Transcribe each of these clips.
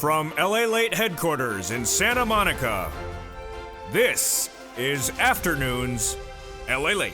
From LALATE headquarters in Santa Monica, this is Afternoons LALATE.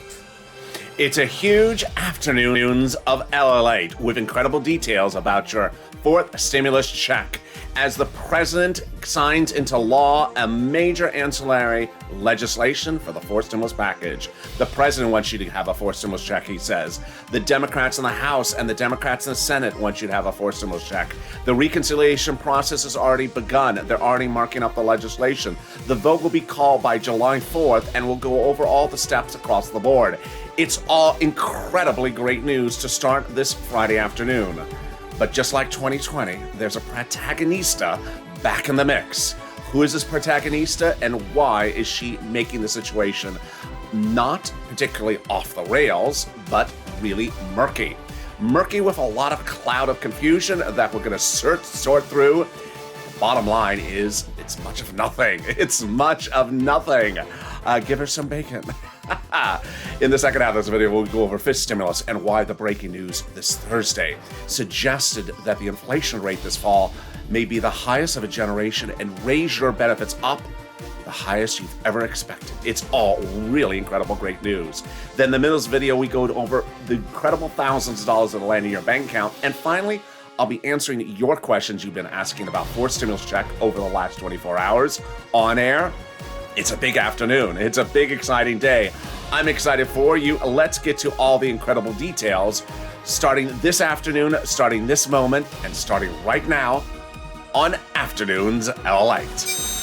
It's a huge Afternoons of LALATE with incredible details about your fourth stimulus check as the president signs into law a major ancillary legislation for the fourth stimulus package. The president wants you to have a fourth stimulus check, he says. The Democrats in the House and the Democrats in the Senate want you to have a fourth stimulus check. The reconciliation process has already begun. They're already marking up the legislation. The vote will be called by July 4th and we'll go over all the steps across the board. It's all incredibly great news to start this Friday afternoon. But just like 2020, there's a protagonista back in the mix. Who is this protagonista and why is she making the situation not particularly off the rails, but really murky? Murky with a lot of cloud of confusion that we're going to sort through. Bottom line is, it's much of nothing. It's much of nothing. Give her some bacon. In the second half of this video, we'll go over fifth stimulus and why the breaking news this Thursday suggested that the inflation rate this fall may be the highest of a generation and raise your benefits up the highest you've ever expected. It's all really incredible, great news. Then the middle of this video, we go over the incredible thousands of dollars that will land in your bank account. And finally, I'll be answering your questions you've been asking about fourth stimulus check over the last 24 hours on air. It's a big afternoon. It's a big, exciting day. I'm excited for you. Let's get to all the incredible details starting this afternoon, starting this moment, and starting right now on Afternoons LALATE.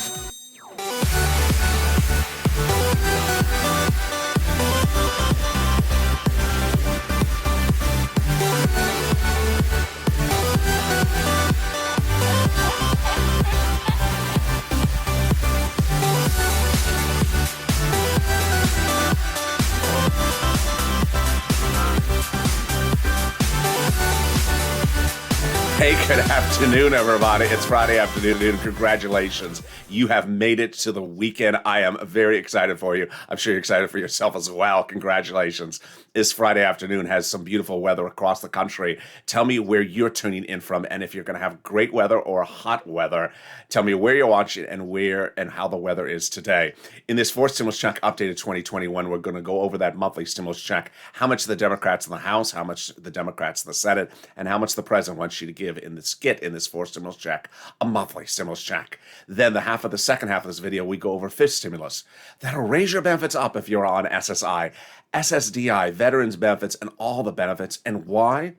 Hey, good afternoon, everybody. It's Friday afternoon. Congratulations. You have made it to the weekend. I am very excited for you. I'm sure you're excited for yourself as well. Congratulations. This Friday afternoon has some beautiful weather across the country. Tell me where you're tuning in from, and if you're going to have great weather or hot weather, tell me where you're watching and where and how the weather is today. In this fourth stimulus check updated 2021, we're going to go over that monthly stimulus check, how much the Democrats in the House, how much the Democrats in the Senate, and how much the president wants you to give in this fourth stimulus check, a monthly stimulus check. Then the second half of this video, we go over fifth stimulus. That'll raise your benefits up if you're on SSI, SSDI, veterans benefits, and all the benefits. And why?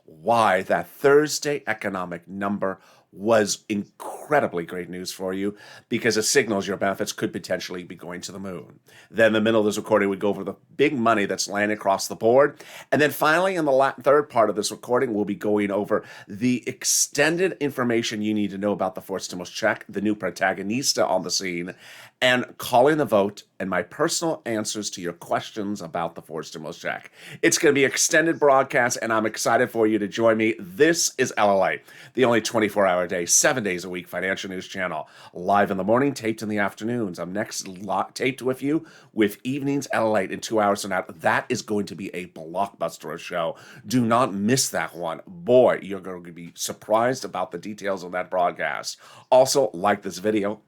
Why that Thursday economic number was incredibly great news for you because it signals your benefits could potentially be going to the moon. Then in the middle of this recording, we go over the big money that's landing across the board. And then finally, in the third part of this recording, we'll be going over the extended information you need to know about the fourth stimulus check, the new protagonista on the scene, and calling the vote and my personal answers to your questions about the fourth stimulus check. It's going to be extended broadcast, and I'm excited for you to join me. This is LALATE, the only 24-hour day, 7 days a week financial news channel. Live in the morning, taped in the afternoons. I'm next taped with you with Evenings LALATE in 2 hours from now. That is going to be a blockbuster of a show. Do not miss that one. Boy, you're going to be surprised about the details of that broadcast. Also, like this video,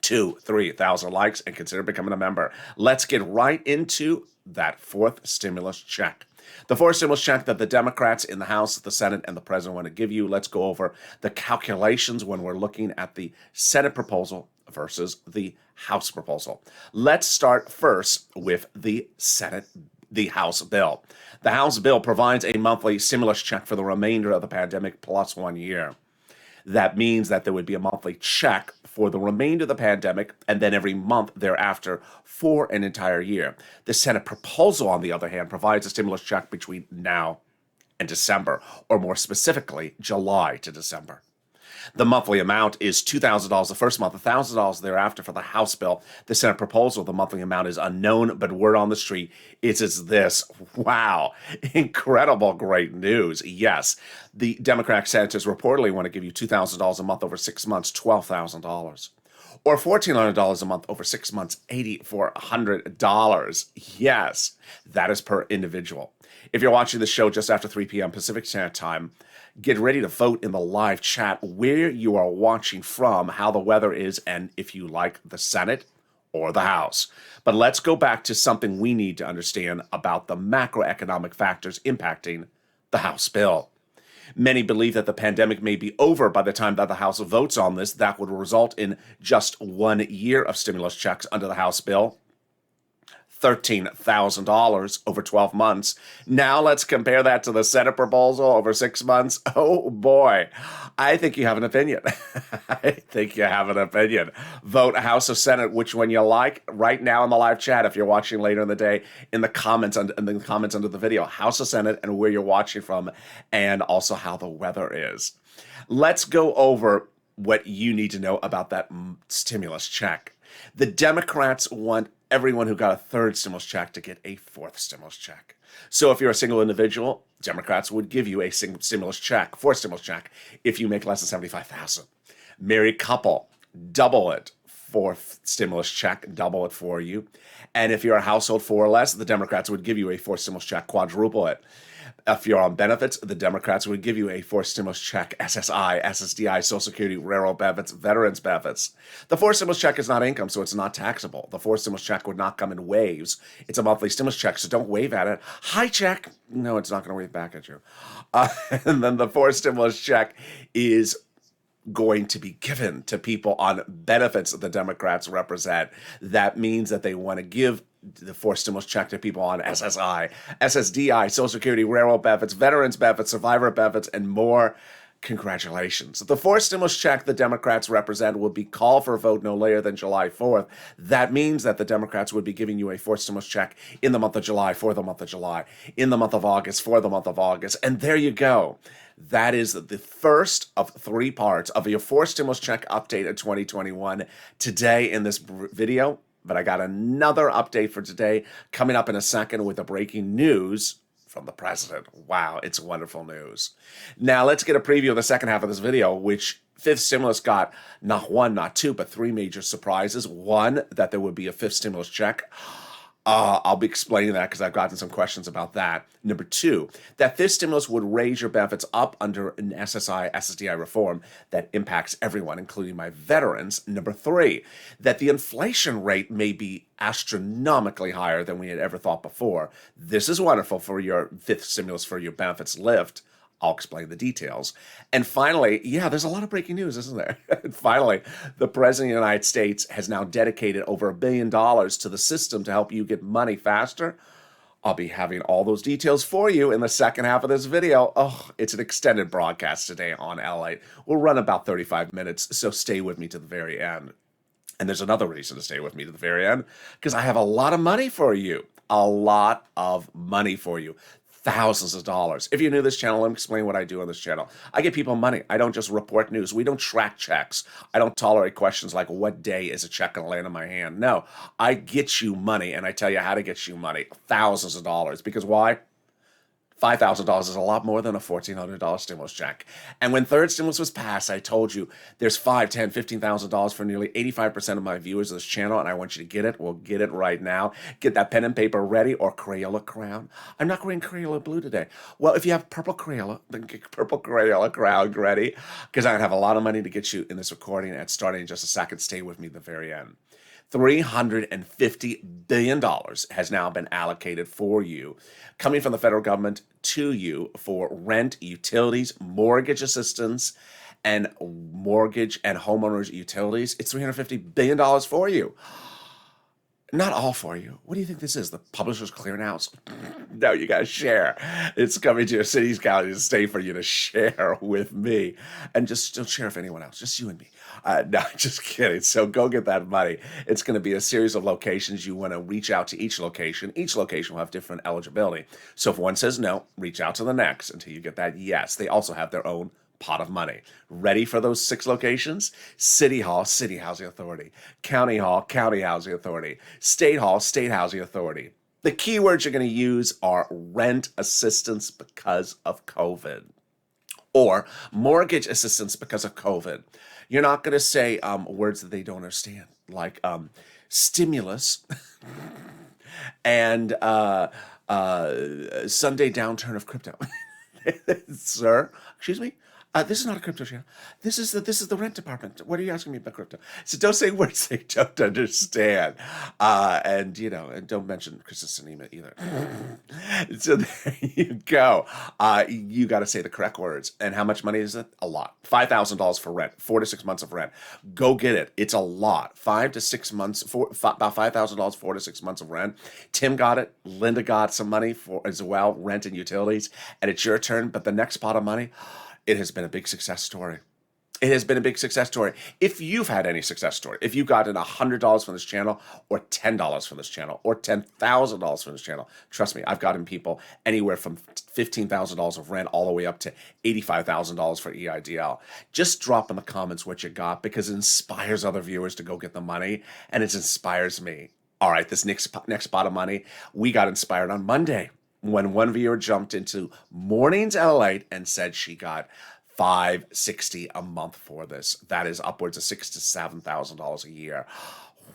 2,000-3,000 likes, and consider becoming a member. Let's get right into that fourth stimulus check. The fourth stimulus check that the Democrats in the House, the Senate, and the President want to give you. Let's go over the calculations when we're looking at the Senate proposal versus the House proposal. Let's start first with the House bill. The House bill provides a monthly stimulus check for the remainder of the pandemic plus 1 year. That means that there would be a monthly check for the remainder of the pandemic and then every month thereafter for an entire year. The Senate proposal, on the other hand, provides a stimulus check between now and December, or more specifically, July to December. The monthly amount is $2,000 the first month, $1,000 thereafter for the House bill. The Senate proposal, the monthly amount is unknown, but word on the street is this. Wow, incredible, great news. Yes, the Democratic senators reportedly want to give you $2,000 a month over 6 months, $12,000. Or $1,400 a month over 6 months, $8,400. Yes, that is per individual. If you're watching the show just after 3 p.m. Pacific Standard Time, Get ready to vote in the live chat where you are watching from, how the weather is, and if you like the Senate or the House. But let's go back to something we need to understand about the macroeconomic factors impacting the House bill. Many believe that the pandemic may be over by the time that the House votes on this. That would result in just 1 year of stimulus checks under the House bill. $13,000 over 12 months. Now let's compare that to the Senate proposal over 6 months. Oh boy, I think you have an opinion. I think you have an opinion. Vote House or Senate, which one you like, right now in the live chat. If you're watching later in the day, in the comments under the video, House or Senate, and where you're watching from, and also how the weather is. Let's go over what you need to know about that stimulus check. The Democrats want everyone who got a third stimulus check to get a fourth stimulus check. So if you're a single individual, Democrats would give you a stimulus check, fourth stimulus check, if you make less than $75,000. Married couple, double it, fourth stimulus check, double it for you. And if you're a household four or less, the Democrats would give you a fourth stimulus check, quadruple it. If you're on benefits, the Democrats would give you a fourth stimulus check, SSI, SSDI, Social Security, railroad benefits, veterans benefits. The fourth stimulus check is not income, so it's not taxable. The fourth stimulus check would not come in waves. It's a monthly stimulus check, so don't wave at it. Hi, check. No, it's not going to wave back at you. And then the fourth stimulus check is going to be given to people on benefits that the Democrats represent. That means that they want to give the fourth stimulus check to people on SSI, SSDI, Social Security, railroad benefits, veterans benefits, survivor benefits, and more. Congratulations. The fourth stimulus check the Democrats represent will be called for a vote no later than July 4th. That means that the Democrats would be giving you a fourth stimulus check in the month of July for the month of July, in the month of August for the month of August. And there you go. That is the first of three parts of your fourth stimulus check update of 2021 today in this video. But I got another update for today coming up in a second with the breaking news from the president. Wow, it's wonderful news. Now let's get a preview of the second half of this video, which fifth stimulus got not one, not two, but three major surprises. One, that there would be a fifth stimulus check. I'll be explaining that because I've gotten some questions about that. Number two, that fifth stimulus would raise your benefits up under an SSI, SSDI reform that impacts everyone, including my veterans. Number three, that the inflation rate may be astronomically higher than we had ever thought before. This is wonderful for your fifth stimulus for your benefits lift. I'll explain the details. And finally, yeah, there's a lot of breaking news, isn't there? And finally, the President of the United States has now dedicated over $1 billion to the system to help you get money faster. I'll be having all those details for you in the second half of this video. Oh, it's an extended broadcast today on LALATE. We'll run about 35 minutes, so stay with me to the very end. And there's another reason to stay with me to the very end, because I have a lot of money for you. A lot of money for you. Thousands of dollars. If you're new to this channel, let me explain what I do on this channel. I give people money. I don't just report news. We don't track checks. I don't tolerate questions like, what day is a check going to land in my hand? No, I get you money, and I tell you how to get you money. Thousands of dollars. Because why? $5,000 is a lot more than a $1,400 stimulus check. And when third stimulus was passed, I told you there's $5,000, $10,000, $15,000 for nearly 85% of my viewers of this channel, and I want you to get it. We'll get it right now. Get that pen and paper ready, or Crayola crown. I'm not wearing Crayola blue today. Well, if you have purple Crayola, then get purple Crayola crown ready, because I have a lot of money to get you in this recording, and starting in just a second. Stay with me to the very end. $350 billion has now been allocated for you, coming from the federal government to you for rent, utilities, mortgage assistance, and mortgage and homeowners utilities. It's $350 billion for you. Not all for you. What do you think this is? The Publishers Clearinghouse? No, you got to share. It's coming to your cities, counties, and state for you to share with me. And just don't share with anyone else, just you and me. No, just kidding. So go get that money. It's going to be a series of locations. You want to reach out to each location. Each location will have different eligibility. So if one says no, reach out to the next until you get that yes. They also have their own pot of money. Ready for those 6 locations? City Hall, City Housing Authority. County Hall, County Housing Authority. State Hall, State Housing Authority. The keywords you're going to use are rent assistance because of COVID, or mortgage assistance because of COVID. You're not going to say words that they don't understand, like stimulus and Sunday downturn of crypto. Sir, excuse me. This is not a crypto channel. This is the rent department. What are you asking me about crypto? So don't say words they don't understand, and don't mention Christmas Sinema either. So there you go. You got to say the correct words. And how much money is it? A lot. $5,000 for rent. 4 to 6 months of rent. Go get it. It's a lot. 5 to 6 months. About $5,000. 4 to 6 months of rent. Tim got it. Linda got some money for as well, rent and utilities. And it's your turn. But the next pot of money. It has been a big success story. It has been a big success story. If you've had any success story, if you've gotten $100 from this channel, or $10 from this channel, or $10,000 from this channel, trust me, I've gotten people anywhere from $15,000 of rent all the way up to $85,000 for EIDL. Just drop in the comments what you got, because it inspires other viewers to go get the money, and it inspires me. All right, this next pot of money, we got inspired on Monday, when one viewer jumped into Mornings LALATE and said she got $560 a month for this. That is upwards of $6,000 to $7,000 a year.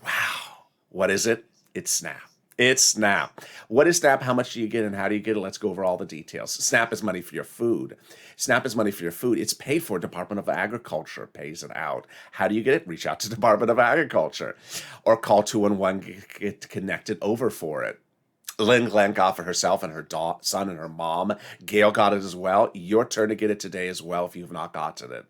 Wow. What is it? It's Snap. It's Snap. What is Snap? How much do you get and how do you get it? Let's go over all the details. Snap is money for your food. Snap is money for your food. It's paid for. Department of Agriculture pays it out. How do you get it? Reach out to Department of Agriculture or call 211, get connected over for it. Lynn Glenn got for herself and her son and her mom. Gail got it as well. Your turn to get it today as well if you've not gotten it.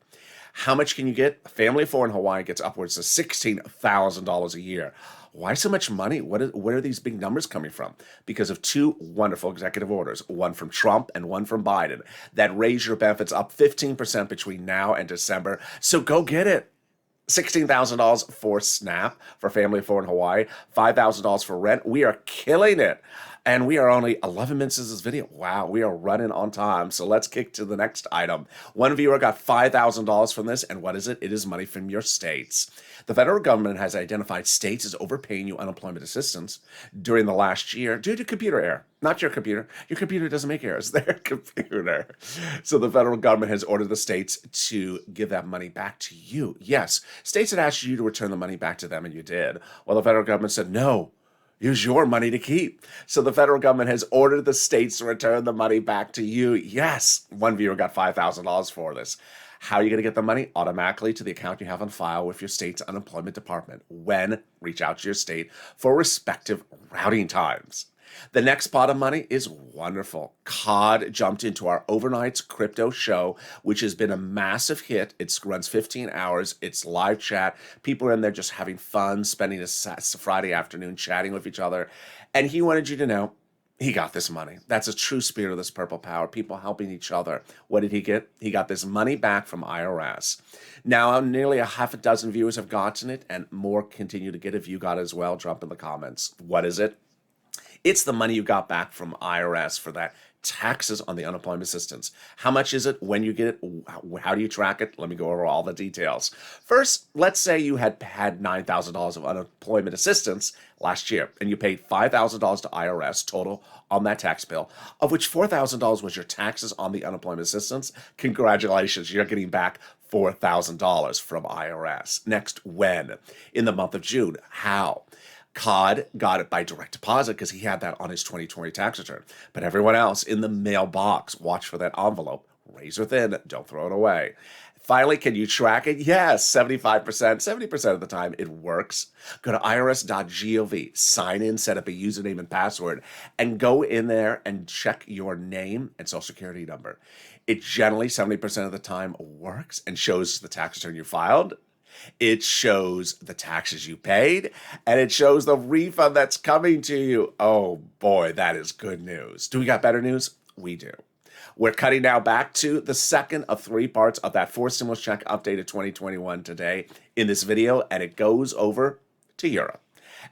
How much can you get? A family of 4 in Hawaii gets upwards of $16,000 a year. Why so much money? Where are these big numbers coming from? Because of 2 wonderful executive orders, one from Trump and one from Biden, that raise your benefits up 15% between now and December. So go get it. $16,000 for Snap for family of 4 in Hawaii, $5,000 for rent. We are killing it. And we are only 11 minutes into this video. Wow, we are running on time. So let's kick to the next item. One viewer got $5,000 from this. And what is it? It is money from your states. The federal government has identified states as overpaying you unemployment assistance during the last year due to computer error. Not your computer. Your computer doesn't make errors. Their computer. So the federal government has ordered the states to give that money back to you. Yes, states had asked you to return the money back to them, and you did. Well, the federal government said, no, use your money to keep. So the federal government has ordered the states to return the money back to you. Yes, one viewer got $5,000 for this. How are you going to get the money? Automatically to the account you have on file with your state's unemployment department. When? Reach out to your state for respective routing times. The next pot of money is wonderful. COD jumped into our overnight crypto show, which has been a massive hit. It runs 15 hours. It's live chat. People are in there just having fun, spending a Friday afternoon chatting with each other. And he wanted you to know he got this money. That's a true spirit of this purple power, people helping each other. What did he get? He got this money back from IRS. Now, nearly a half a dozen viewers have gotten it, and more continue to get it. If you got it as well, drop in the comments. What is it? It's the money you got back from IRS for that taxes on the unemployment assistance. How much is it? When you get it? How do you track it? Let me go over all the details. First, let's say you had $9,000 of unemployment assistance last year, and you paid $5,000 to IRS total on that tax bill, of which $4,000 was your taxes on the unemployment assistance. Congratulations, you're getting back $4,000 from IRS. Next, when? In the month of June. How? COD got it by direct deposit because he had that on his 2020 tax return. But everyone else in the mailbox, watch for that envelope. Razor thin, don't throw it away. Finally, can you track it? Yes, 75%, 70% of the time it works. Go to irs.gov, sign in, set up a username and password, and go in there and check your name and social security number. It generally, 70% of the time, works and shows the tax return you filed. It shows the taxes you paid, and it shows the refund that's coming to you. Oh boy, that is good news. Do we got better news? We do. We're cutting now back to the second of 3 parts of that 4 stimulus check updated 2021 today in this video, and it goes over to Europe.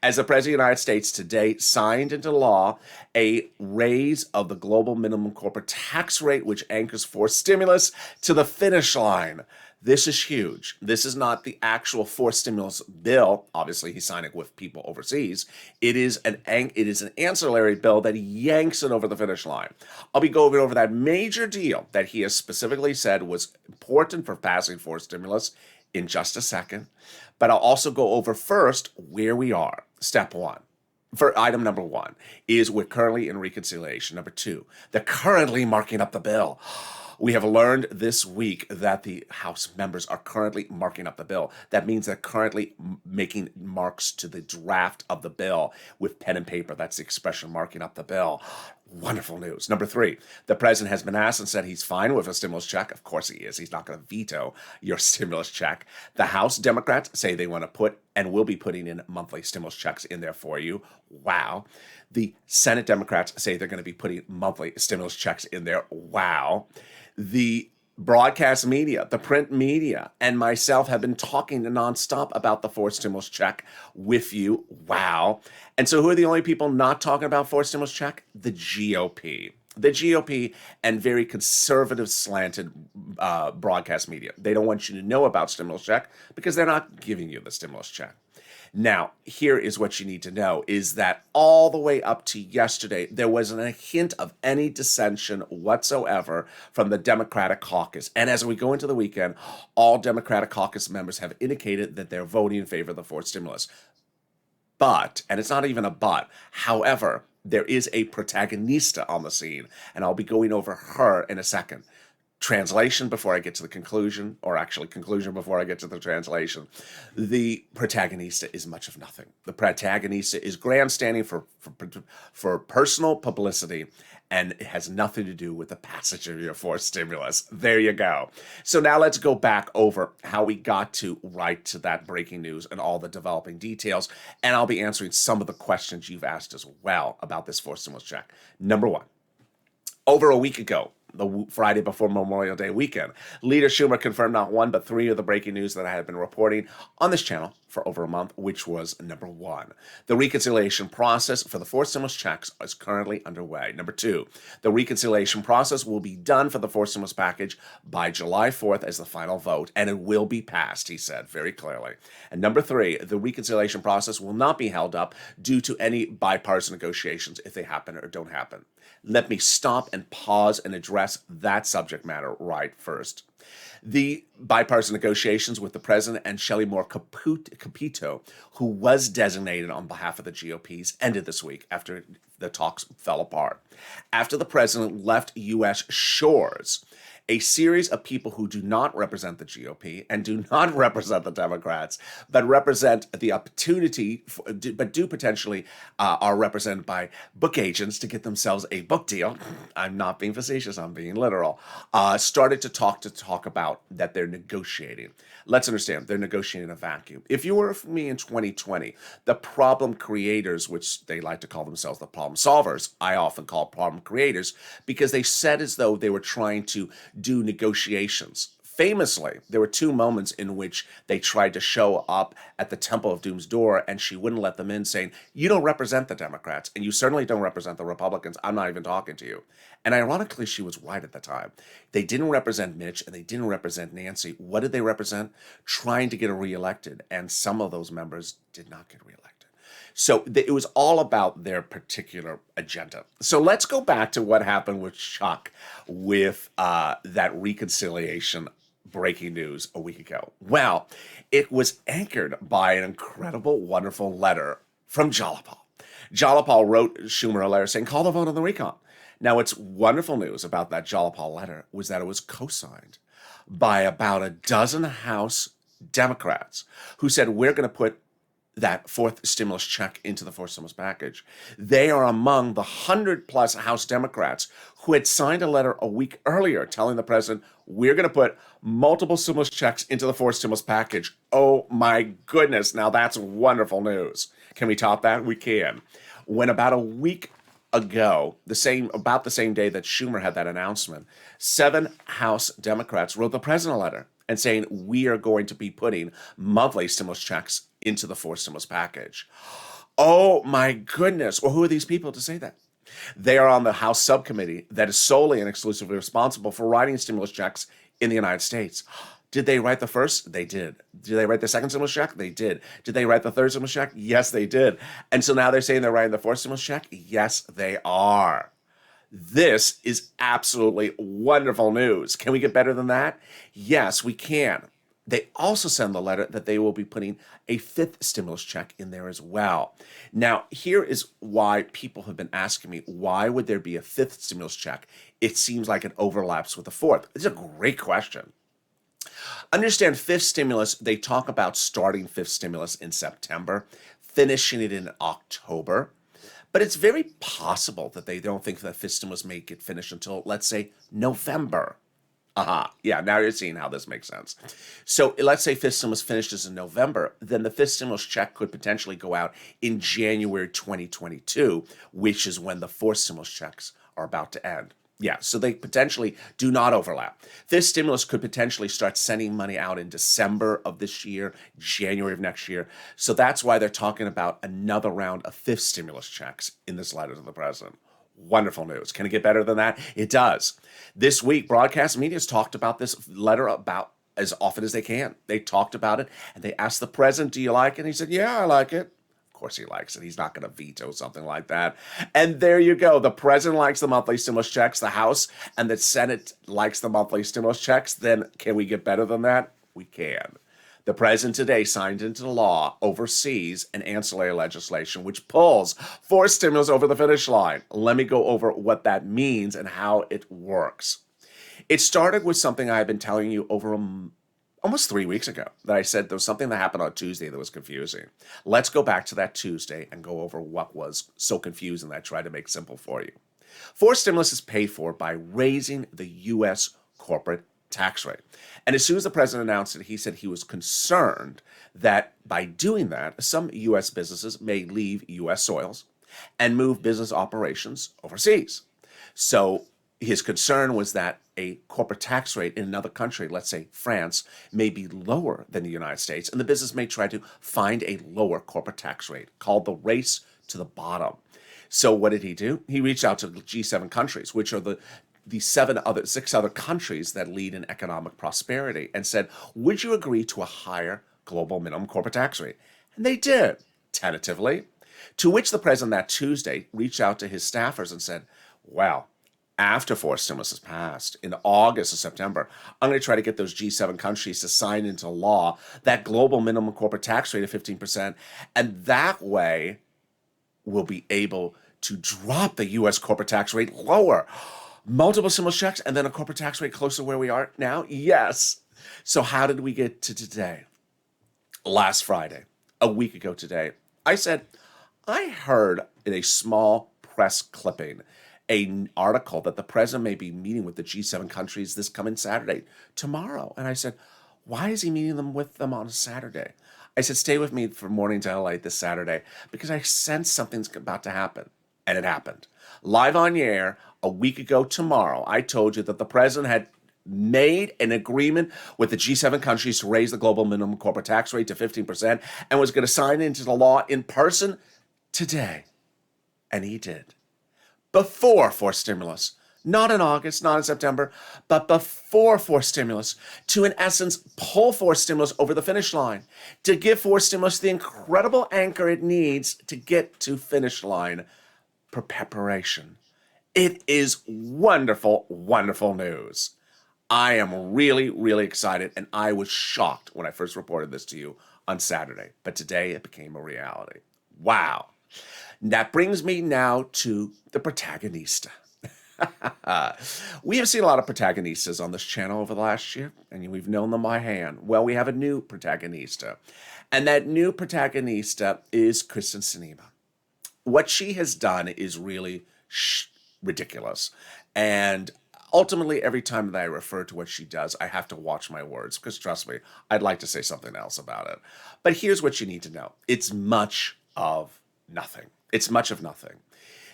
As the President of the United States today signed into law a raise of the global minimum corporate tax rate, which anchors for stimulus to the finish line. This is huge. This is not the actual 4 stimulus bill. Obviously, he signed it with people overseas. It is an ancillary bill that yanks it over the finish line. I'll be going over that major deal that he has specifically said was important for passing 4 stimulus in just a second. But I'll also go over first where we are. Step 1. For item number one is we're currently in reconciliation. Number two, they're currently marking up the bill. We have learned this week that the House members are currently marking up the bill. That means they're currently making marks to the draft of the bill with pen and paper. That's the expression, marking up the bill. Wonderful news. Number three, the president has been asked and said he's fine with a stimulus check. Of course he is. He's not going to veto your stimulus check. The House Democrats say they want to put and will be putting in monthly stimulus checks in there for you. Wow. The Senate Democrats say they're going to be putting monthly stimulus checks in there. Wow. The broadcast media, the print media, and myself have been talking nonstop about the fourth stimulus check with you. Wow. And so who are the only people not talking about fourth stimulus check? The GOP. The GOP and very conservative slanted broadcast media. They don't want you to know about stimulus check because they're not giving you the stimulus check. Now, here is what you need to know is that all the way up to yesterday, there wasn't a hint of any dissension whatsoever from the Democratic caucus. And as we go into the weekend, all Democratic caucus members have indicated that they're voting in favor of the fourth stimulus. But, and it's not even a but, however, there is a protagonista on the scene, and I'll be going over her in a second. Translation before I get to the conclusion, or actually conclusion before I get to the translation. The protagonista is much of nothing. The protagonista is grandstanding for personal publicity, and it has nothing to do with the passage of your fourth stimulus. There you go. So now let's go back over how we got to right to that breaking news and all the developing details, and I'll be answering some of the questions you've asked as well about this fourth stimulus check. Number one, over a week ago, the Friday before Memorial Day weekend, Leader Schumer confirmed not one, but three of the breaking news that I had been reporting on this channel for over a month, which was number one, the reconciliation process for the fourth stimulus checks is currently underway. Number two, the reconciliation process will be done for the fourth stimulus package by July 4th as the final vote, and it will be passed, he said very clearly. And number three, the reconciliation process will not be held up due to any bipartisan negotiations if they happen or don't happen. Let me stop and pause and address that subject matter right first. The bipartisan negotiations with the president and Shelley Moore Capito, who was designated on behalf of the GOPs, ended this week after the talks fell apart. After the president left U.S. shores, a series of people who do not represent the GOP and do not represent the Democrats, but represent the opportunity, but do potentially are represented by book agents to get themselves a book deal. I'm not being facetious, I'm being literal. Started to talk about that they're negotiating. Let's understand, they're negotiating in a vacuum. If you were with me in 2020, the problem creators, which they like to call themselves the problem solvers, I often call problem creators, because they said as though they were trying to do negotiations. Famously, there were two moments in which they tried to show up at the Temple of Doom's door and she wouldn't let them in, saying, you don't represent the Democrats and you certainly don't represent the Republicans. I'm not even talking to you. And ironically, she was right at the time. They didn't represent Mitch and they didn't represent Nancy. What did they represent? Trying to get her reelected. And some of those members did not get reelected. So it was all about their particular agenda. So let's go back to what happened with Chuck with that reconciliation breaking news a week ago. Well, it was anchored by an incredible, wonderful letter from Jalopal. Jalopal wrote Schumer a letter saying, call the vote on the recon. Now, what's wonderful news about that Jalopal letter was that it was co-signed by about a dozen House Democrats who said, we're going to put that fourth stimulus check into the fourth stimulus package. They are among the 100+ House Democrats who had signed a letter a week earlier telling the president, we're going to put multiple stimulus checks into the fourth stimulus package. Oh my goodness, now that's wonderful news. Can we top that? We can. When about a week ago, about the same day that Schumer had that announcement, 7 House Democrats wrote the president a letter and saying, we are going to be putting monthly stimulus checks into the fourth stimulus package. Oh my goodness. Well, who are these people to say that? They are on the House subcommittee that is solely and exclusively responsible for writing stimulus checks in the United States. Did they write the first? They did. Did they write the second stimulus check? They did. Did they write the third stimulus check? Yes, they did. And so now they're saying they're writing the fourth stimulus check? Yes, they are. This is absolutely wonderful news. Can we get better than that? Yes, we can. They also send the letter that they will be putting a fifth stimulus check in there as well. Now, here is why people have been asking me, why would there be a fifth stimulus check? It seems like it overlaps with the fourth. It's a great question. Understand fifth stimulus, they talk about starting fifth stimulus in September, finishing it in October. But it's very possible that they don't think that fifth stimulus may get finished until, let's say, November. Yeah, now you're seeing how this makes sense. So let's say fifth stimulus finishes in November, then the fifth stimulus check could potentially go out in January 2022, which is when the fourth stimulus checks are about to end. Yeah, so they potentially do not overlap. Fifth stimulus could potentially start sending money out in December of this year, January of next year. So that's why they're talking about another round of fifth stimulus checks in this letter to the president. Wonderful news. Can it get better than that? It does. This week, broadcast media has talked about this letter about as often as they can. They talked about it, and they asked the president, do you like it? And he said, yeah, I like it. Of course he likes it. He's not going to veto something like that. And there you go. The president likes the monthly stimulus checks. The House and the Senate likes the monthly stimulus checks. Then can we get better than that? We can. The president today signed into law oversees an ancillary legislation which pulls fourth stimulus over the finish line. Let me go over what that means and how it works. It started with something I've been telling you over almost 3 weeks ago, that I said there was something that happened on Tuesday that was confusing. Let's go back to that Tuesday and go over what was so confusing that I tried to make simple for you. Fourth stimulus is paid for by raising the U.S. corporate tax rate. And as soon as the president announced it, he said he was concerned that by doing that, some U.S. businesses may leave U.S. soils and move business operations overseas. So his concern was that a corporate tax rate in another country, let's say France, may be lower than the United States, and the business may try to find a lower corporate tax rate, called the race to the bottom. So what did he do? He reached out to the G7 countries, which are the six other countries that lead in economic prosperity, and said, would you agree to a higher global minimum corporate tax rate? And they did, tentatively. To which the president that Tuesday reached out to his staffers and said, well, after fourth stimulus is passed in August or September, I'm going to try to get those G7 countries to sign into law that global minimum corporate tax rate of 15%. And that way, we'll be able to drop the U.S. corporate tax rate lower. Multiple stimulus checks and then a corporate tax rate closer to where we are now? Yes. So how did we get to today? Last Friday, a week ago today, I said, I heard in a small press clipping an article that the president may be meeting with the G7 countries this coming Saturday, tomorrow. And I said, why is he meeting with them on a Saturday? I said, stay with me from morning to LA this Saturday because I sense something's about to happen. And it happened. Live on the air a week ago tomorrow, I told you that the president had made an agreement with the G7 countries to raise the global minimum corporate tax rate to 15% and was going to sign into the law in person today. And he did. Before fourth stimulus. Not in August, not in September, but before fourth stimulus, to in essence pull fourth stimulus over the finish line, to give fourth stimulus the incredible anchor it needs to get to finish line for preparation. It is wonderful, wonderful news. I am really, really excited, and I was shocked when I first reported this to you on Saturday, but today it became a reality. Wow. That brings me now to the protagonista. We have seen a lot of protagonistas on this channel over the last year, and we've known them by hand. Well, we have a new protagonista, and that new protagonista is Kristen Sinema. What she has done is really ridiculous, and ultimately, every time that I refer to what she does, I have to watch my words, because trust me, I'd like to say something else about it. But here's what you need to know. It's much of nothing. It's much of nothing.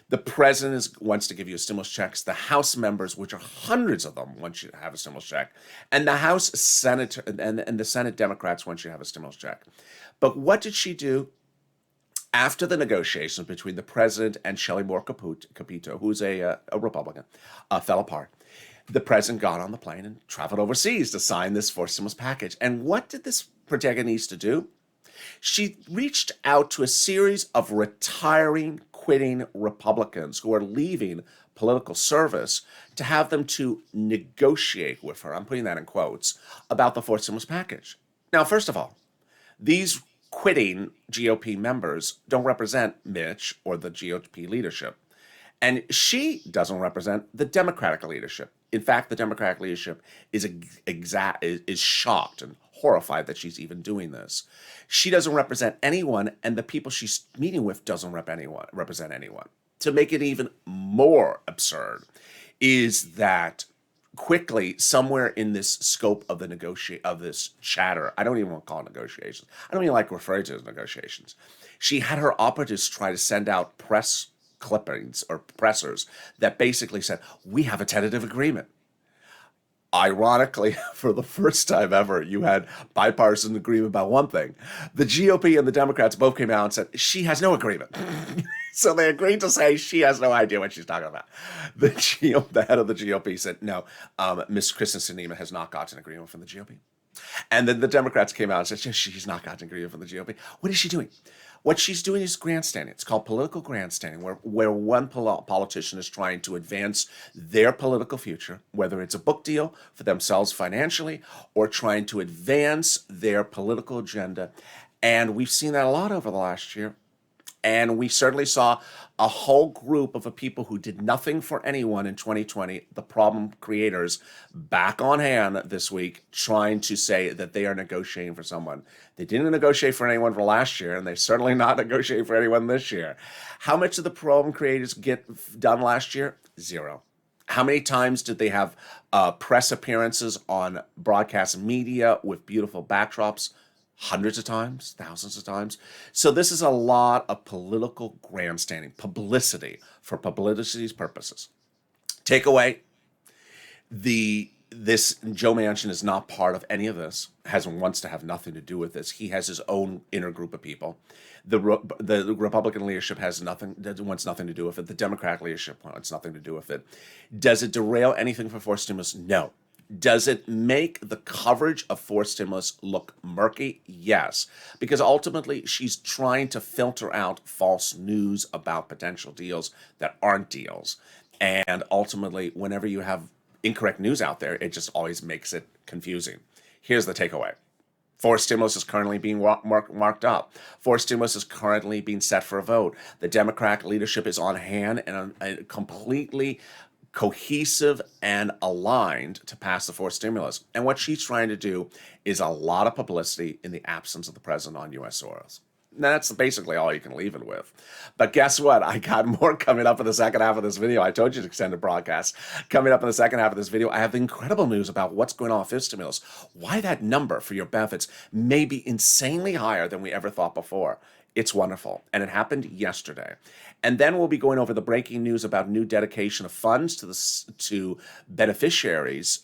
The president wants to give you stimulus checks. The House members, which are hundreds of them, want you to have a stimulus check. And the House Senate and the Senate Democrats want you to have a stimulus check. But what did she do? After the negotiations between the president and Shelley Moore Capito, who's a Republican, fell apart, the president got on the plane and traveled overseas to sign this fourth stimulus package. And what did this protagonista do? She reached out to a series of retiring, quitting Republicans who are leaving political service to have them to negotiate with her, I'm putting that in quotes, about the fourth stimulus package. Now, first of all, these quitting GOP members don't represent Mitch or the GOP leadership. And she doesn't represent the Democratic leadership. In fact, the Democratic leadership is shocked and horrified that she's even doing this. She doesn't represent anyone, and the people she's meeting with doesn't represent anyone. To make it even more absurd is that quickly, somewhere in this scope of this chatter, I don't even want to call it negotiations. I don't even like referring to it as negotiations. She had her operatives try to send out press clippings or pressers that basically said, we have a tentative agreement. Ironically, for the first time ever, you had bipartisan agreement about one thing. The GOP and the Democrats both came out and said, she has no agreement. So they agreed to say she has no idea what she's talking about. The head of the GOP said, no, Ms. Kristen Sinema has not gotten an agreement from the GOP. And then the Democrats came out and said, she's not gotten an agreement from the GOP. What is she doing? What she's doing is grandstanding. It's called political grandstanding, where one politician is trying to advance their political future, whether it's a book deal for themselves financially or trying to advance their political agenda. And we've seen that a lot over the last year. And we certainly saw a whole group of people who did nothing for anyone in 2020, the problem creators, back on hand this week, trying to say that they are negotiating for someone. They didn't negotiate for anyone for last year, and they're certainly not negotiating for anyone this year. How much did the problem creators get done last year? Zero. How many times did they have press appearances on broadcast media with beautiful backdrops? Hundreds of times, thousands of times. So this is a lot of political grandstanding, publicity for publicity's purposes. Takeaway, this Joe Manchin is not part of any of this, wants to have nothing to do with this. He has his own inner group of people. The Republican leadership wants nothing to do with it. The Democratic leadership wants nothing to do with it. Does it derail anything for forced stimulus? No. Does it make the coverage of forced stimulus look murky? Yes, because ultimately she's trying to filter out false news about potential deals that aren't deals. And ultimately, whenever you have incorrect news out there, it just always makes it confusing. Here's the takeaway. Forced stimulus is currently being marked up. Forced stimulus is currently being set for a vote. The Democratic leadership is on hand and completely cohesive and aligned to pass the forced stimulus. And what she's trying to do is a lot of publicity in the absence of the president on U.S. soils. That's basically all you can leave it with. But guess what? I got more coming up in the second half of this video. I told you to extend the broadcast. Coming up in the second half of this video, I have incredible news about what's going on with fifth stimulus. Why that number for your benefits may be insanely higher than we ever thought before. It's wonderful. And it happened yesterday. And then we'll be going over the breaking news about new dedication of funds to beneficiaries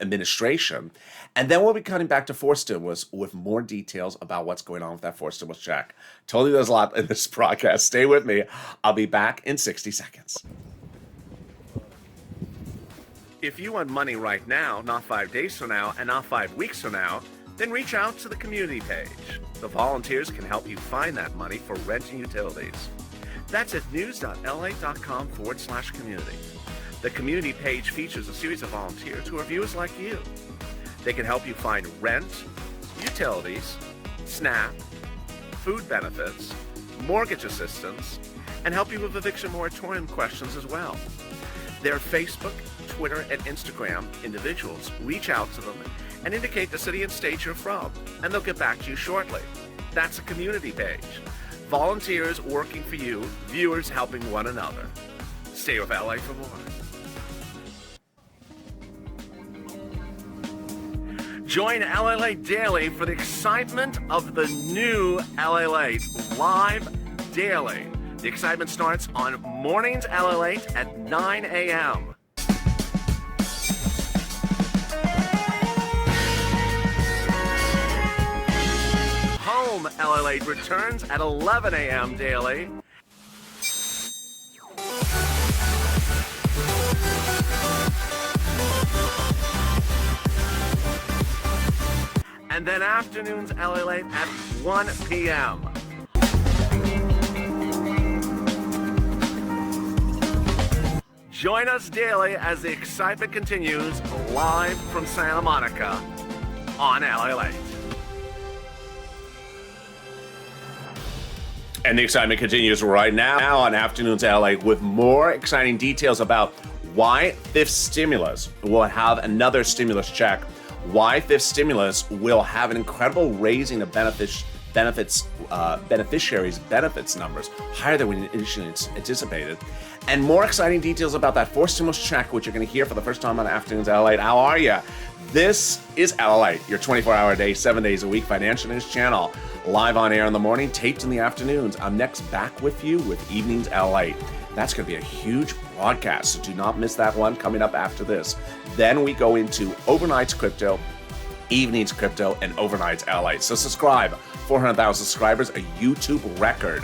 administration. And then we'll be cutting back to forced stimulus with more details about what's going on with that forced stimulus check. Told you there's a lot in this broadcast. Stay with me. I'll be back in 60 seconds. If you want money right now, not 5 days from now, and not 5 weeks from now, then reach out to the community page. The volunteers can help you find that money for rent and utilities. That's at news.la.com/community. The community page features a series of volunteers who are viewers like you. They can help you find rent, utilities, SNAP, food benefits, mortgage assistance, and help you with eviction moratorium questions as well. Their Facebook, Twitter, and Instagram individuals reach out to them and indicate the city and state you're from, and they'll get back to you shortly. That's a community page. Volunteers working for you, viewers helping one another. Stay with LA for more. Join LALATE Daily for the excitement of the new LALATE live daily. The excitement starts on mornings LALATE at 9 a.m. Home LALATE returns at 11 a.m. daily. And then afternoons LALATE at 1 p.m. Join us daily as the excitement continues live from Santa Monica on LALATE. And the excitement continues right now on Afternoons LA with more exciting details about why fifth stimulus will have another stimulus check, why fifth stimulus will have an incredible raising of beneficiaries' benefits numbers, higher than we initially anticipated, and more exciting details about that fourth stimulus check, which you're going to hear for the first time on Afternoons LA. How are you? This is LALATE, your 24-hour day, 7 days a week financial news channel. Live on air in the morning, taped in the afternoons. I'm next back with you with Evenings LA. That's going to be a huge broadcast, so do not miss that one coming up after this. Then we go into Overnight's Crypto, Evenings Crypto, and Overnight's LA. So subscribe. 400,000 subscribers, a YouTube record.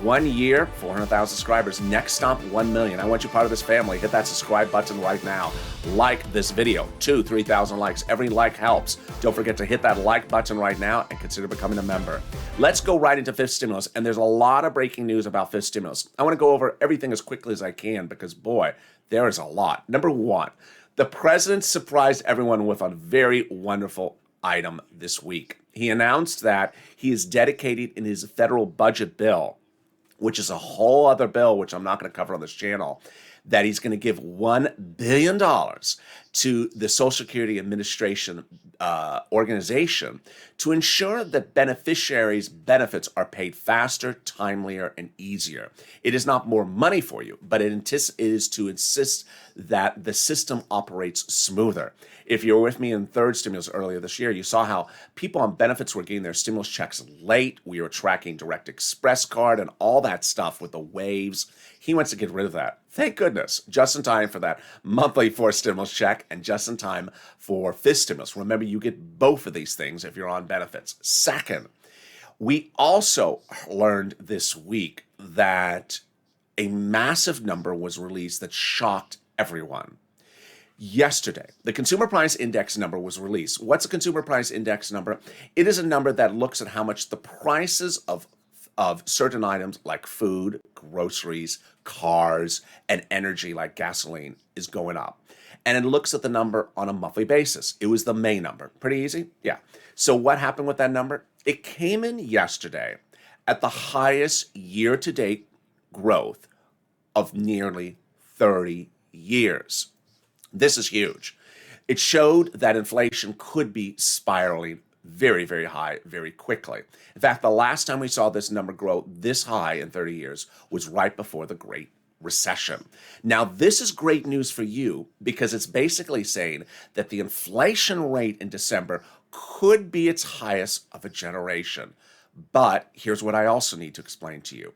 1 year, 400,000 subscribers. Next stop, 1 million. I want you part of this family. Hit that subscribe button right now. Like this video. 2,000 to 3,000 likes. Every like helps. Don't forget to hit that like button right now and consider becoming a member. Let's go right into fifth stimulus. And there's a lot of breaking news about fifth stimulus. I want to go over everything as quickly as I can because, boy, there is a lot. Number one, the president surprised everyone with a very wonderful item this week. He announced that he is dedicated in his federal budget bill, which is a whole other bill, which I'm not going to cover on this channel, that he's going to give $1 billion to the Social Security Administration organization to ensure that beneficiaries' benefits are paid faster, timelier, and easier. It is not more money for you, but it is to insist that the system operates smoother. If you were with me in third stimulus earlier this year, you saw how people on benefits were getting their stimulus checks late. We were tracking Direct Express card and all that stuff with the waves. He wants to get rid of that. Thank goodness. Just in time for that monthly fourth stimulus check and just in time for fifth stimulus. Remember, you get both of these things if you're on benefits. Second, we also learned this week that a massive number was released that shocked everyone. Yesterday, the Consumer Price Index number was released. What's a Consumer Price Index number? It is a number that looks at how much the prices of certain items like food, groceries, cars, and energy like gasoline is going up. And it looks at the number on a monthly basis. It was the May number. Pretty easy? Yeah. So what happened with that number? It came in yesterday at the highest year-to-date growth of nearly 30 years. This is huge. It showed that inflation could be spiraling very, very high very quickly. In fact, the last time we saw this number grow this high in 30 years was right before the Great Recession. Now, this is great news for you because it's basically saying that the inflation rate in December could be its highest of a generation. But here's what I also need to explain to you.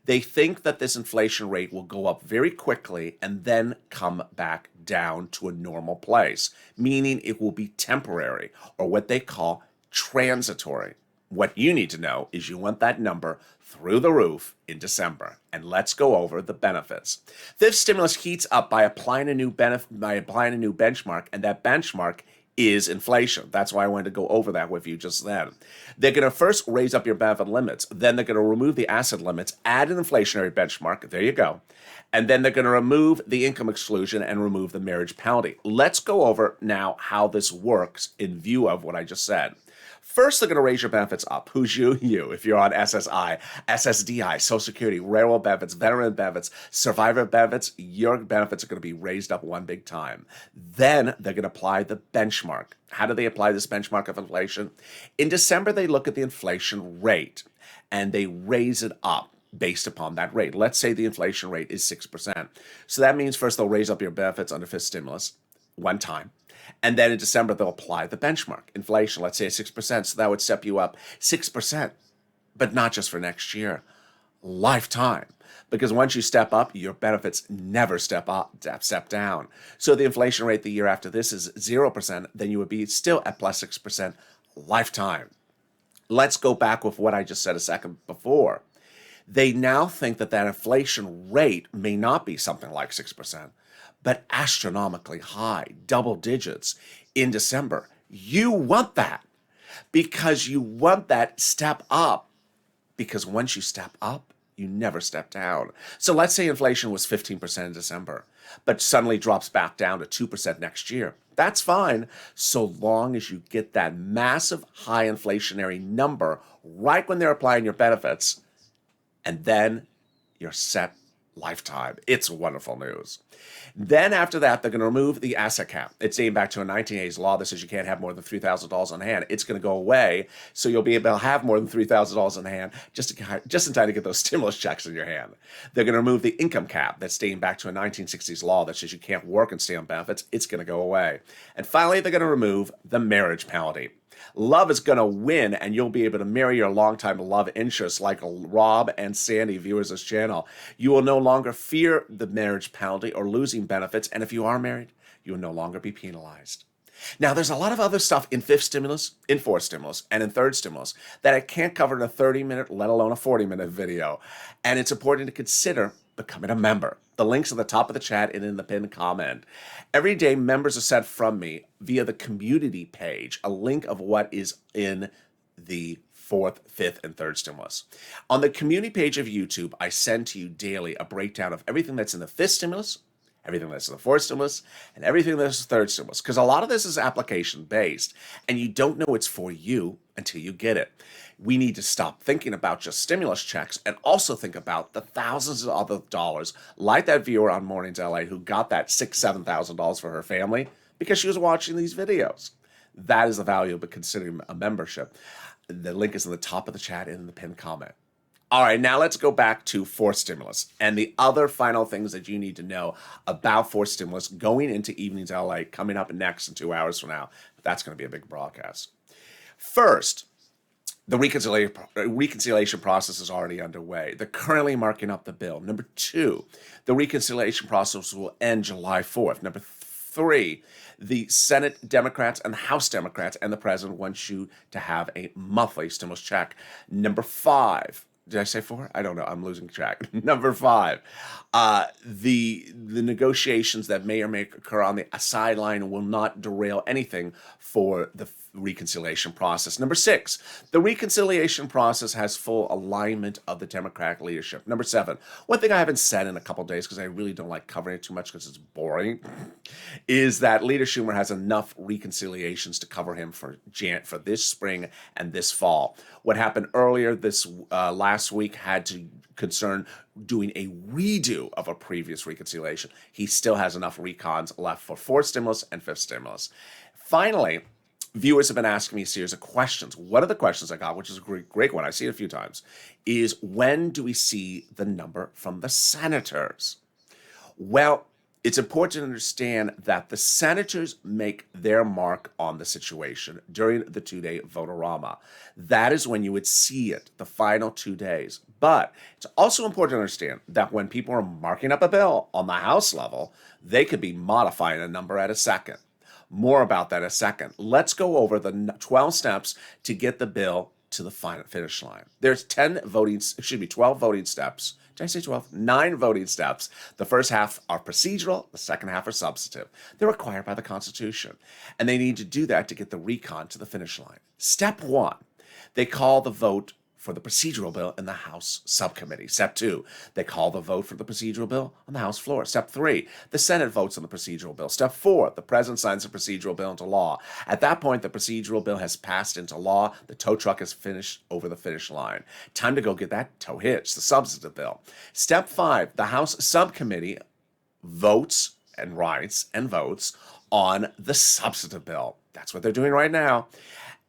They think that this inflation rate will go up very quickly and then come back down to a normal place, meaning it will be temporary or what they call transitory. What you need to know is you want that number through the roof in December. And let's go over the benefits. Fifth stimulus heats up by applying a new benchmark, and that benchmark is inflation. That's why I wanted to go over that with you just then. They're going to first raise up your benefit limits. Then they're going to remove the asset limits, add an inflationary benchmark. There you go. And then they're going to remove the income exclusion and remove the marriage penalty. Let's go over now how this works in view of what I just said. First, they're going to raise your benefits up. Who's you? You. If you're on SSI, SSDI, Social Security, railroad benefits, veteran benefits, survivor benefits, your benefits are going to be raised up one big time. Then they're going to apply the benchmark. How do they apply this benchmark of inflation? In December, they look at the inflation rate and they raise it up based upon that rate. Let's say the inflation rate is 6%. So that means first they'll raise up your benefits under fifth stimulus one time. And then in December, they'll apply the benchmark. Inflation, let's say 6%. So that would step you up 6%, but not just for next year, lifetime. Because once you step up, your benefits never step down. So the inflation rate the year after this is 0%, then you would be still at plus 6% lifetime. Let's go back with what I just said a second before. They now think that that inflation rate may not be something like 6%, but astronomically high, double digits in December. You want that because you want that step up, because once you step up, you never step down. So let's say inflation was 15% in December, but suddenly drops back down to 2% next year. That's fine, so long as you get that massive high inflationary number right when they're applying your benefits, and then you're set lifetime. It's wonderful news. Then after that, they're going to remove the asset cap. It's dating back to a 1980s law that says you can't have more than $3,000 on hand. It's going to go away, so you'll be able to have more than $3,000 on hand just in time to get those stimulus checks in your hand. They're going to remove the income cap that's dating back to a 1960s law that says you can't work and stay on benefits. It's going to go away. And finally, they're going to remove the marriage penalty. Love is going to win, and you'll be able to marry your longtime love interests like Rob and Sandy, viewers of this channel. You will no longer fear the marriage penalty or losing benefits, and if you are married, you will no longer be penalized. Now, there's a lot of other stuff in fifth stimulus, in fourth stimulus, and in third stimulus that I can't cover in a 30-minute, let alone a 40-minute video, and it's important to consider becoming a member. The link's at the top of the chat and in the pinned comment. Every day, members are sent from me via the community page a link of what is in the fourth, fifth, and third stimulus. On the community page of YouTube, I send to you daily a breakdown of everything that's in the fifth stimulus, everything that's in the fourth stimulus, and everything that's in the third stimulus. Because a lot of this is application-based, and you don't know it's for you until you get it. We need to stop thinking about just stimulus checks and also think about the thousands of other dollars, like that viewer on Mornings LA who got that $6,000, $7,000 for her family because she was watching these videos. That is the value of considering a membership. The link is in the top of the chat and in the pinned comment. All right, now let's go back to fourth stimulus and the other final things that you need to know about fourth stimulus going into Evenings LA coming up next in 2 hours from now. That's going to be a big broadcast. First, the reconciliation process is already underway. They're currently marking up the bill. Number two, the reconciliation process will end July 4th. Number three, the Senate Democrats and the House Democrats and the president want you to have a monthly stimulus check. Number five, did I say four? I don't know. I'm losing track. Number five, the negotiations that may or may occur on the sideline will not derail anything for the reconciliation process. Number six, the reconciliation process has full alignment of the Democratic leadership. Number seven, one thing I haven't said in a couple days because I really don't like covering it too much because it's boring, is that Leader Schumer has enough reconciliations to cover him for this spring and this fall. What happened earlier this last week had to concern doing a redo of a previous reconciliation. He still has enough recons left for fourth stimulus and fifth stimulus. Finally, viewers have been asking me a series of questions. One of the questions I got, which is a great one, I see it a few times, is when do we see the number from the senators? Well, it's important to understand that the senators make their mark on the situation during the two-day vote-a-rama. That is when you would see it, the final 2 days. But it's also important to understand that when people are marking up a bill on the House level, they could be modifying a number at a second. More about that in a second. Let's go over the 12 steps to get the bill to the final finish line. There's 12 voting steps. Did I say 12? 9 voting steps. The first half are procedural, the second half are substantive. They're required by the Constitution, and they need to do that to get the recon to the finish line. Step 1, they call the vote for the procedural bill in the House subcommittee. Step 2, they call the vote for the procedural bill on the House floor. Step 3, the Senate votes on the procedural bill. Step 4, the President signs the procedural bill into law. At that point, the procedural bill has passed into law. The tow truck is finished over the finish line. Time to go get that tow hitch, the substantive bill. Step 5, the House subcommittee votes and writes and votes on the substantive bill. That's what they're doing right now.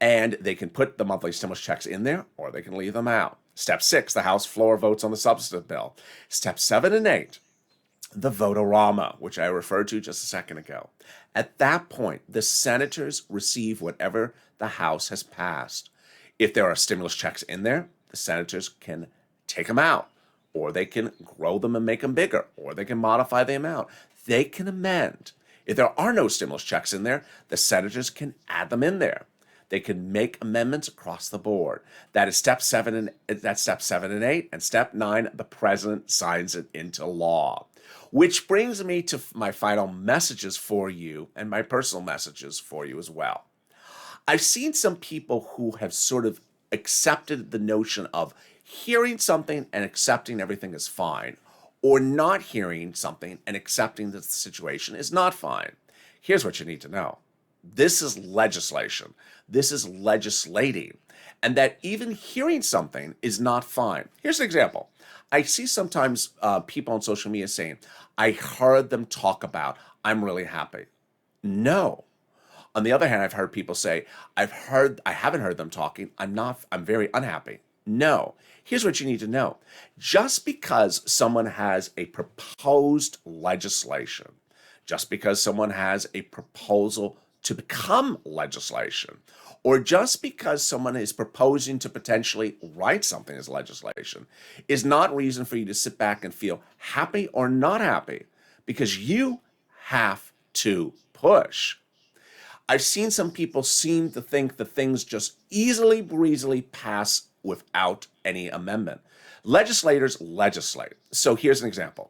And they can put the monthly stimulus checks in there, or they can leave them out. Step 6, the House floor votes on the substantive bill. Step 7 and 8, the vote-a-rama, which I referred to just a second ago. At that point, the senators receive whatever the House has passed. If there are stimulus checks in there, the senators can take them out, or they can grow them and make them bigger, or they can modify the amount. They can amend. If there are no stimulus checks in there, the senators can add them in there. They can make amendments across the board. That is step 7 and 8. And step 9, the president signs it into law. Which brings me to my final messages for you and my personal messages for you as well. I've seen some people who have sort of accepted the notion of hearing something and accepting everything is fine, or not hearing something and accepting that the situation is not fine. Here's what you need to know. This is legislation. This is legislating. And that even hearing something is not fine. Here's an example. I see sometimes people on social media saying, I heard them talk about, I'm really happy. No. On the other hand, I've heard people say, I haven't heard them talking, I'm very unhappy. No. Here's what you need to know. Just because someone has a proposed legislation, just because someone has a proposal to become legislation, or just because someone is proposing to potentially write something as legislation, is not reason for you to sit back and feel happy or not happy, because you have to push. I've seen some people seem to think that things just easily breezily pass without any amendment. Legislators legislate. So here's an example.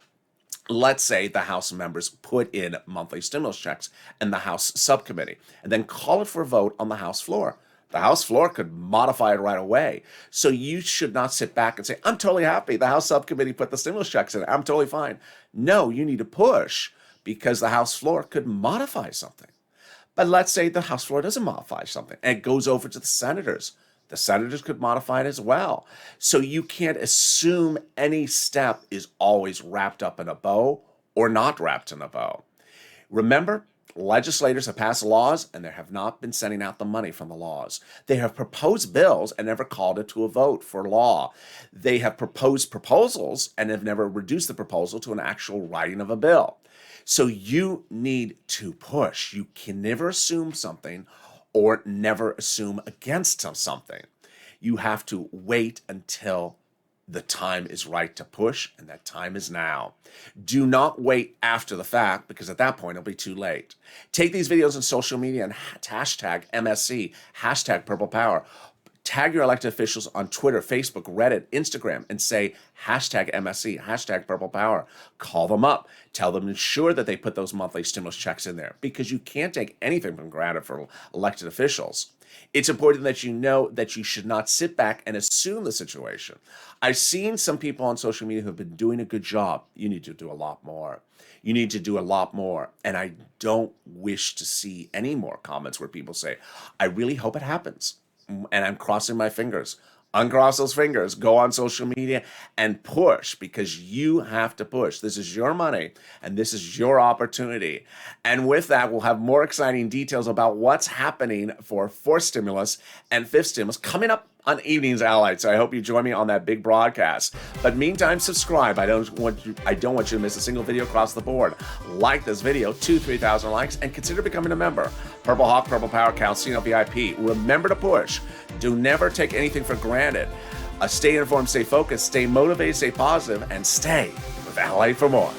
Let's say the House members put in monthly stimulus checks in the House subcommittee and then call it for a vote on the House floor. The House floor could modify it right away. So you should not sit back and say, I'm totally happy. The House subcommittee put the stimulus checks in. I'm totally fine. No, you need to push because the House floor could modify something. But let's say the House floor doesn't modify something and it goes over to the senators. The senators could modify it as well. So you can't assume any step is always wrapped up in a bow or not wrapped in a bow. Remember, legislators have passed laws and they have not been sending out the money from the laws. They have proposed bills and never called it to a vote for law. They have proposed proposals and have never reduced the proposal to an actual writing of a bill. So you need to push. You can never assume something or never assume against something. You have to wait until the time is right to push, and that time is now. Do not wait after the fact, because at that point it'll be too late. Take these videos on social media and hashtag MSC, hashtag Purple Power. Tag your elected officials on Twitter, Facebook, Reddit, Instagram, and say hashtag MSC, hashtag Purple Power. Call them up. Tell them to ensure that they put those monthly stimulus checks in there, because you can't take anything for granted for elected officials. It's important that you know that you should not sit back and assume the situation. I've seen some people on social media who have been doing a good job. You need to do a lot more. You need to do a lot more. And I don't wish to see any more comments where people say, I really hope it happens. And I'm crossing my fingers. Uncross those fingers. Go on social media and push, because you have to push. This is your money and this is your opportunity. And with that, we'll have more exciting details about what's happening for fourth stimulus and fifth stimulus coming up on Evenings LALATE. So I hope you join me on that big broadcast. But meantime, subscribe. I don't want you to miss a single video across the board. Like this video, 2,000-3,000 likes, and consider becoming a member. Purple Hawk, Purple Power, Calcino VIP. Remember to push. Do never take anything for granted. Stay informed, stay focused, stay motivated, stay positive, and stay with LALATE for more.